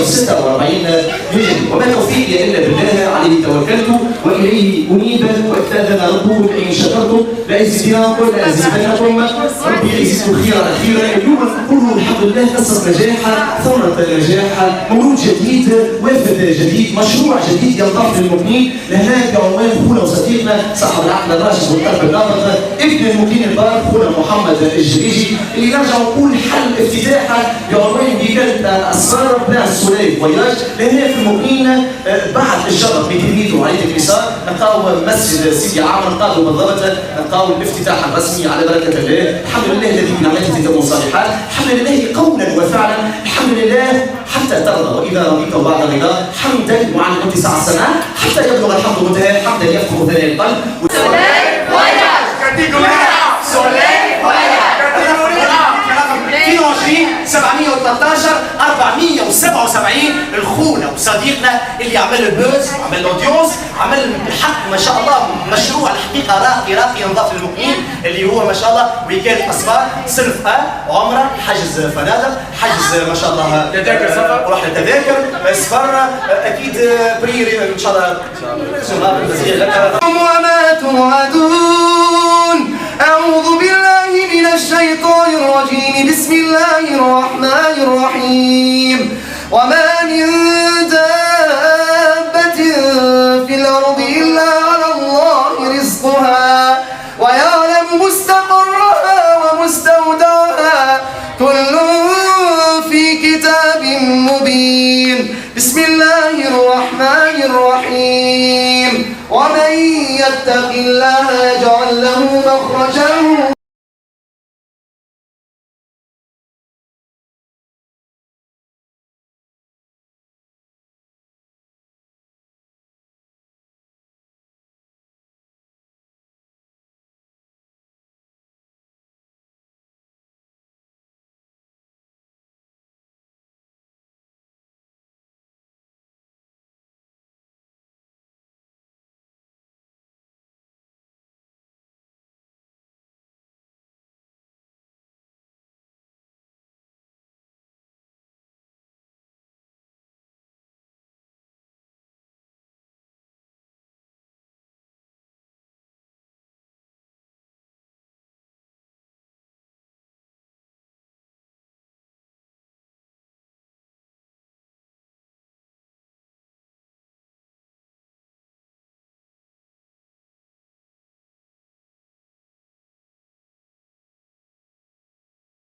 446 هجري. وما توفيقي الا بالله، عليه توكلت واليه انيب، واستاذن ربكم ان شكرتم لازيدنكم ربي يزيدكم خيرا خيرا. اليوم نقولوا الحمد لله قصه نجاح، ثوره نجاح، مولود جديد، وافد جديد، مشروع جديد ينضاف للمبنين. لهنا بعنوان خونا وصديقنا صاحب العقل الراشد والقلب النابض، ابن المبنين البار خونا محمد الجريجي، اللي نرجع نقول حل افتتاحا بعنوان بكالة اسرار بلان سولي فواياج. لهنا في المبنين بعد الشرف بتلميذه على يد اليسار نلقاو مسجد سيدي عامر، نلقاو بالضبط نلقاو الافتتاح الرسمي على بركه الله. الحمد لله الذي بنعمته تتم الصالحات، الحمد لله قولا وفعلا، الحمد لله حتى ترضى واذا رضيت بعد رضا، حمدا وعن اتساع السماء حتى يبلغ الحمد منتهى، حمدا يفتح ثناء القلب. سولي فواياج كاتيجوريا سولي فواياج كاتيجوريا 22 713 477 الخونه وصديقنا اللي عمل البوز، عمل الاودينس، عمل بالحق ما شاء الله مشروع الحقيقه راقي ينضاف للمقيم، اللي هو ما شاء الله وكاله اسفار صرف عمره، حجز فنادق، حجز ما شاء الله تذاكر سفر، ورحله تذاكر سفر، اكيد بريري ان شاء الله وما توعدون. أعوذ بالله من الشيطان الرجيم، بسم الله الرحمن الرحيم. وما من دابة في الأرض إلا على الله رزقها ويعلم مستقرها ومستودعها، كل في كتاب مبين. بسم الله الرحمن الرحيم. ومن يتق الله يجعل له مخرجا